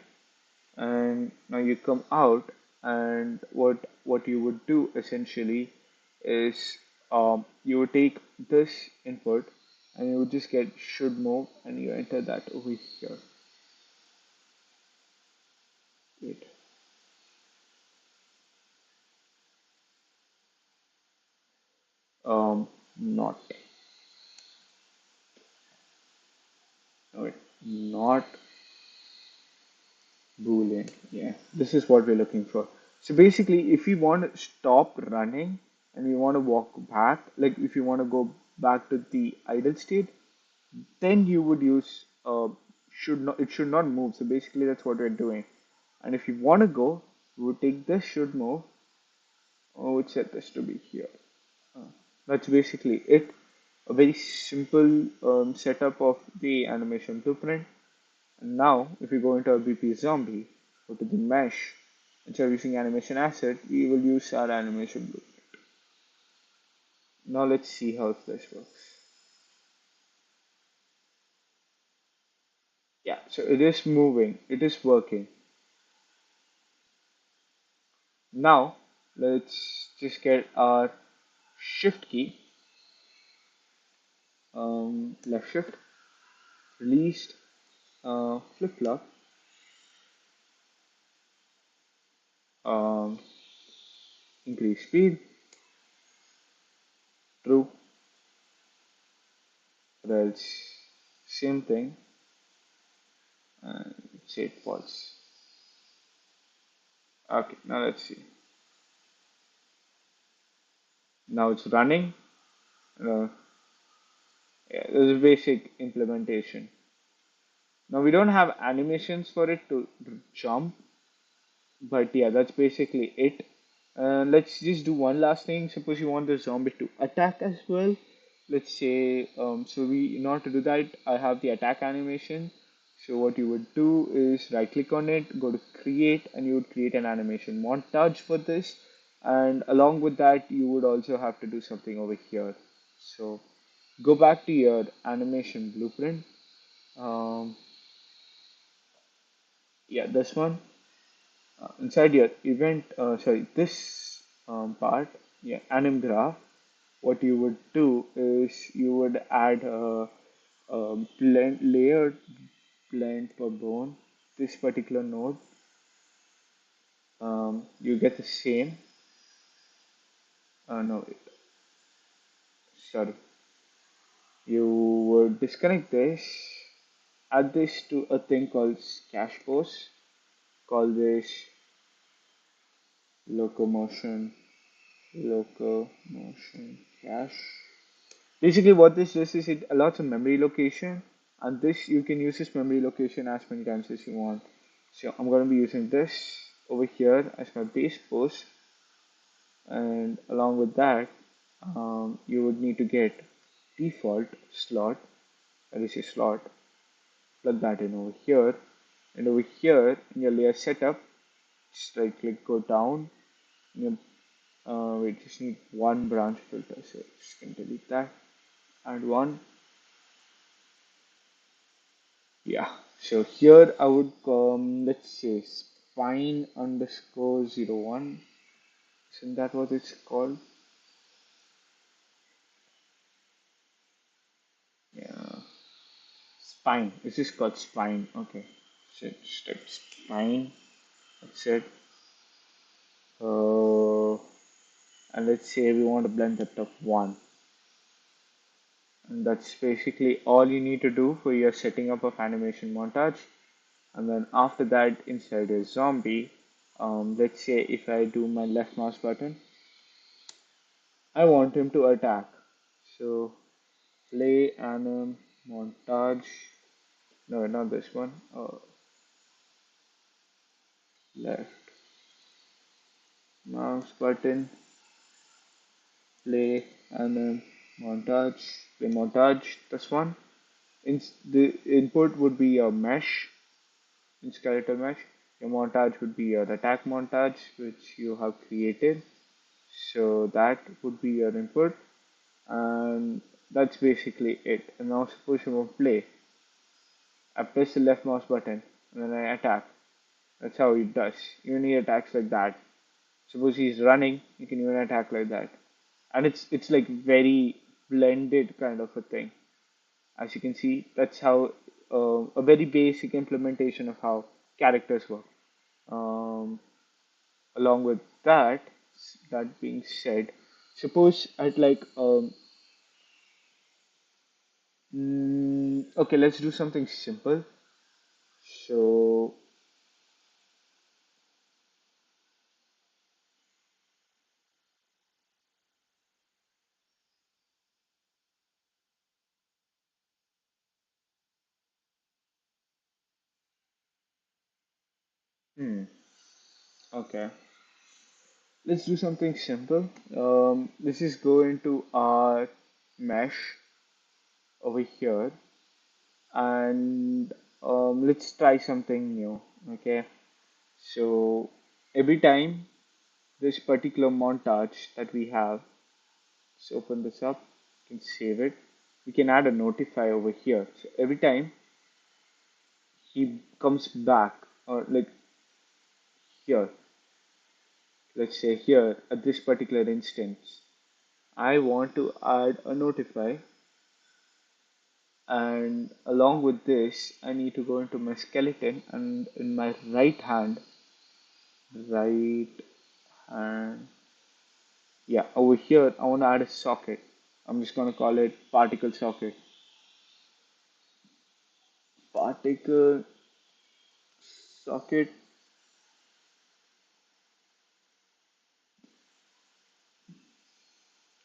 and now you come out, and what you would do essentially is you would take this input and you would just get should move and you enter that over here. Wait. Not, no, wait, not boolean. Yeah, this is what we're looking for. So basically if we want to stop running and we want to walk back, like if you want to go back to the idle state, then you would use should not, it should not move. So basically that's what we're doing. And if you want to go, we would take this should move, or would set this to be here. That's basically it. A very simple setup of the animation blueprint. And now if we go into our BP zombie, go to the mesh, instead of using animation asset, we will use our animation blueprint. Now let's see how this works. Yeah, so it is moving, it is working. Now let's just get our shift key, left shift, released, flip flop, um, increase speed, true, or else same thing, and say false. Okay, now let's see. Now it's running. Uh, yeah, this is basic implementation. Now we don't have animations for it to jump, but yeah, that's basically it. And let's just do one last thing. Suppose you want the zombie to attack as well. Let's say, in order to do that, I have the attack animation. So what you would do is right click on it, go to create, and you would create an animation montage for this. And along with that, you would also have to do something over here. So go back to your animation blueprint. Um, yeah, this one. Inside your event, this part, yeah, anim graph, what you would do is you would add a blend, layered blend per bone, this particular node. You get the same, no, sorry, you would disconnect this, add this to a thing called cache pose, call this locomotion, locomotion cache. Basically, what this does is it allows a memory location, and this you can use this memory location as many times as you want. So I'm going to be using this over here as my base post, and along with that, you would need to get default slot, that is your slot, plug that in over here, and over here in your layer setup, just right click, go down. You, we just need one branch filter, so just can delete that. Add one. Yeah, so here I would let's say spine underscore 01. Isn't that what it's called? Yeah, spine. This is called spine. Okay, so just type spine. That's it. Uh, and let's say we want to blend depth of 1. And that's basically all you need to do for your setting up of animation montage. And then after that, inside a zombie, let's say if I do my left mouse button, I want him to attack. So play anim montage. No, not this one. Left mouse button. Play anim montage. Play montage. This one. The input would be your mesh in skeletal mesh. Your montage would be your attack montage, which you have created. So that would be your input, and that's basically it. And now suppose you want to play. I press the left mouse button and then I attack. That's how it does. Even he attacks like that. Suppose he's running, you can even attack like that. And it's like very blended kind of a thing. As you can see, that's how a very basic implementation of how characters work. Um, Along with that, that being said, suppose at like okay, let's do something simple. So hmm, okay. Let's do something simple. Let's just go into our mesh over here and let's try something new. Okay, so every time this particular montage that we have, let's open this up, we can save it. We can add a notify over here. So every time he comes back, or like here, let's say here at this particular instance, I want to add a notify, and along with this I need to go into my skeleton, and in my right hand, yeah, over here I want to add a socket. I'm just going to call it particle socket. Particle socket.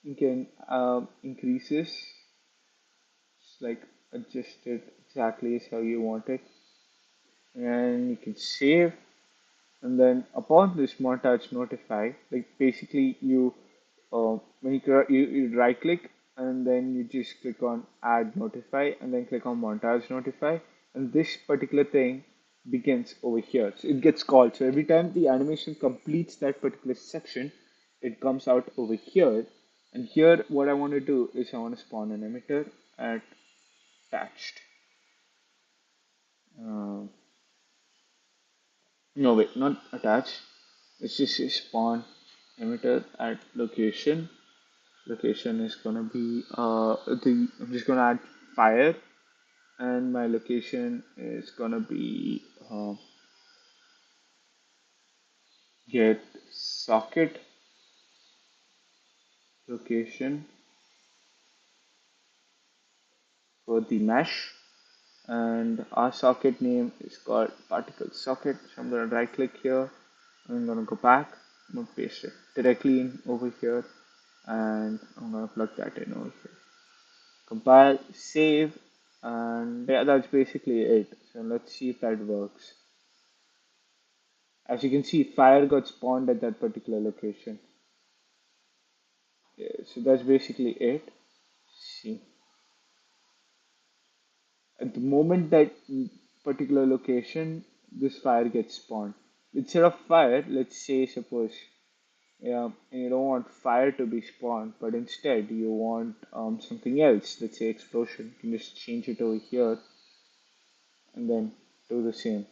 You can increase this, just like adjust it exactly as how you want it, and you can save. And then upon this montage notify, like basically when you right click and then you just click on add notify and then click on montage notify, and this particular thing begins over here. So it gets called. So every time the animation completes that particular section, it comes out over here. And here, what I want to do is I want to spawn an emitter at attached. Uh, no, wait, not attached. Let's just say spawn emitter at location. Location is gonna be I'm just gonna add fire, and my location is gonna be get socket location for the mesh, and our socket name is called particle socket. So I'm gonna right click here. I'm gonna go back. I'm gonna paste it directly in over here, and I'm gonna plug that in over here. Compile, save, and yeah, that's basically it. So let's see if that works. As you can see, fire got spawned at that particular location. Yeah, so that's basically it. See, at the moment that particular location, this fire gets spawned. Instead of fire, let's say, suppose, yeah, you don't want fire to be spawned, but instead you want something else. Let's say explosion. You can just change it over here and then do the same.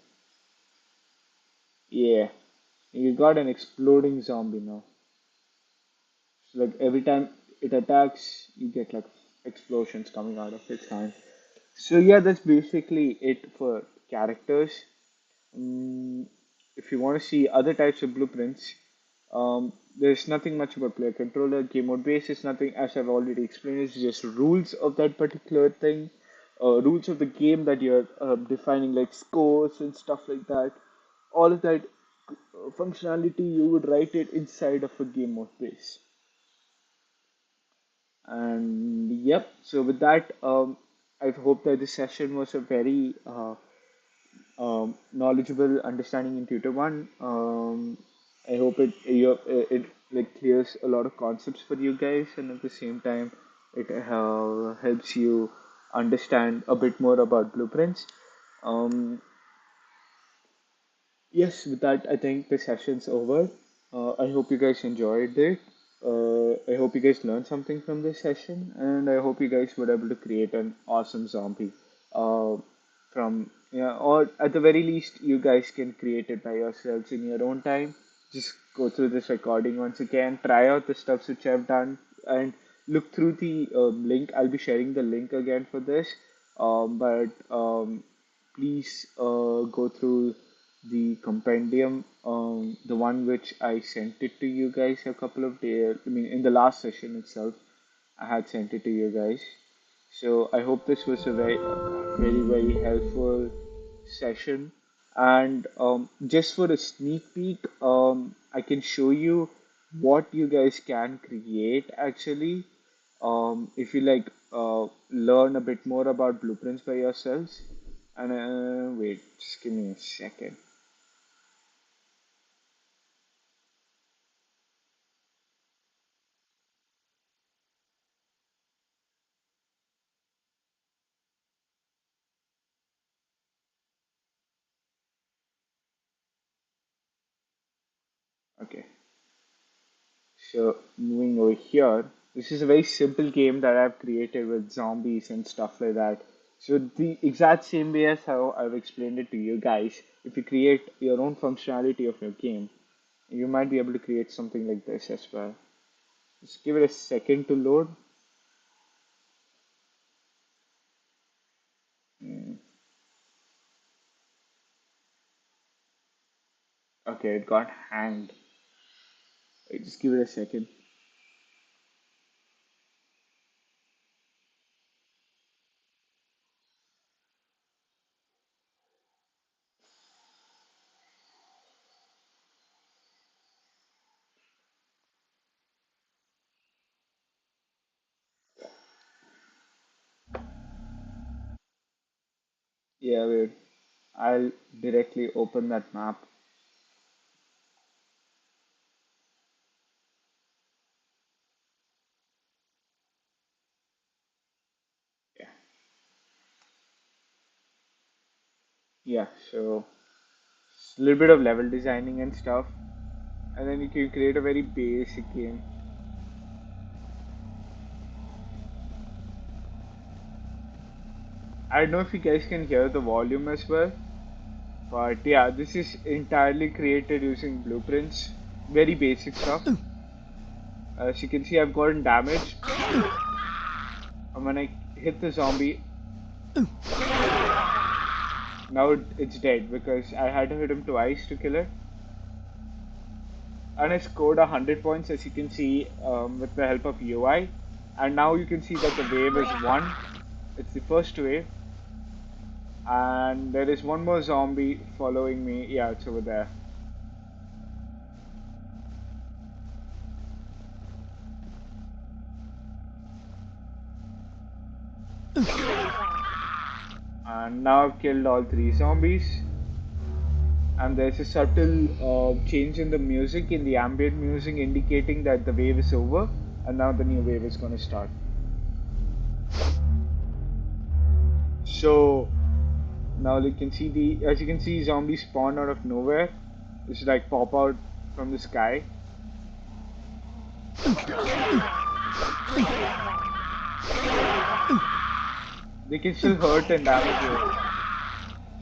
Yeah, you got an exploding zombie now. So like every time it attacks, you get like explosions coming out of its hand. So yeah, that's basically it for characters. Mm, if you want to see other types of blueprints, there's nothing much about player controller. Game mode base is nothing, as I've already explained. It's just rules of that particular thing, rules of the game that you're defining, like scores and stuff like that. All of that functionality you would write it inside of a game mode base. And yep, so with that, I hope that this session was a very knowledgeable, understanding, intuitive one. I hope it like clears a lot of concepts for you guys, and at the same time, it helps you understand a bit more about blueprints. Um, Yes, with that, I think the session's over. I hope you guys enjoyed it. I hope you guys learned something from this session, and I hope you guys were able to create an awesome zombie. Uh, from yeah, or at the very least, you guys can create it by yourselves in your own time. Just go through this recording once again, try out the stuffs which I've done, and look through the link. I'll be sharing the link again for this. But please go through the compendium, the one which I sent it to you guys a couple of days. I mean, in the last session itself, I had sent it to you guys. So I hope this was a very helpful session. And just for a sneak peek, I can show you what you guys can create actually. If you like learn a bit more about blueprints by yourselves. And wait, just give me a second. Okay, so moving over here, this is a very simple game that I've created with zombies and stuff like that. So the exact same way as how I've explained it to you guys, if you create your own functionality of your game, you might be able to create something like this as well. Just give it a second to load. Mm, okay, it got hanged. Wait, just give it a second. Yeah, wait. I'll directly open that map. Yeah, so a little bit of level designing and stuff, and then you can create a very basic game. I don't know if you guys can hear the volume as well, but yeah, this is entirely created using blueprints, very basic stuff. As you can see, I've gotten damaged, and when I hit the zombie, now it's dead because I had to hit him twice to kill it. And I scored 100 points, as you can see, with the help of UI. And now you can see that the wave is one. It's the first wave, and there is one more zombie following me. Yeah, it's over there. And now I've killed all three zombies. And there's a subtle change in the music, in the ambient music, indicating that the wave is over, and now the new wave is going to start. So now you can see as you can see, zombies spawn out of nowhere. It's like pop out from the sky. They can still hurt and damage you.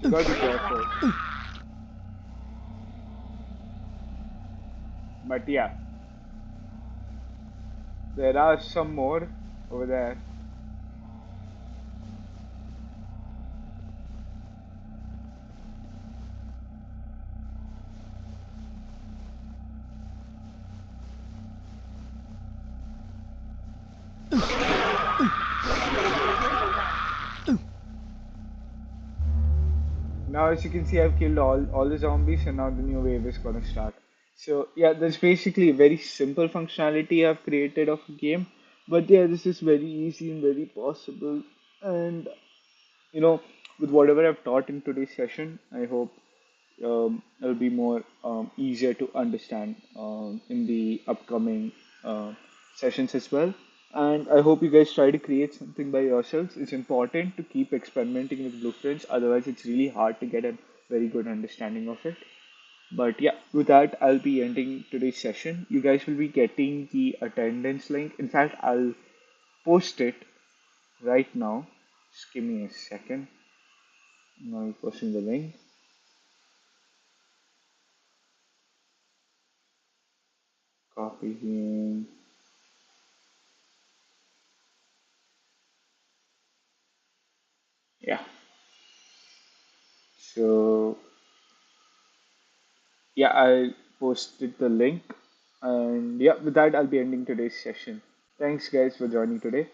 So you gotta be careful. But yeah, there are some more over there. Now, as you can see, I've killed all the zombies, and now the new wave is gonna start. So yeah, there's basically a very simple functionality I've created of a game. But yeah, this is very easy and very possible. And you know, with whatever I've taught in today's session, I hope it'll be more easier to understand in the upcoming uh, sessions as well. And I hope you guys try to create something by yourselves. It's important to keep experimenting with blueprints, otherwise, it's really hard to get a very good understanding of it. But yeah, with that, I'll be ending today's session. You guys will be getting the attendance link. In fact, I'll post it right now. Just give me a second. Now I'm posting the link. Copying. Yeah. So yeah, I posted the link, and yeah, with that, I'll be ending today's session. Thanks, guys, for joining today.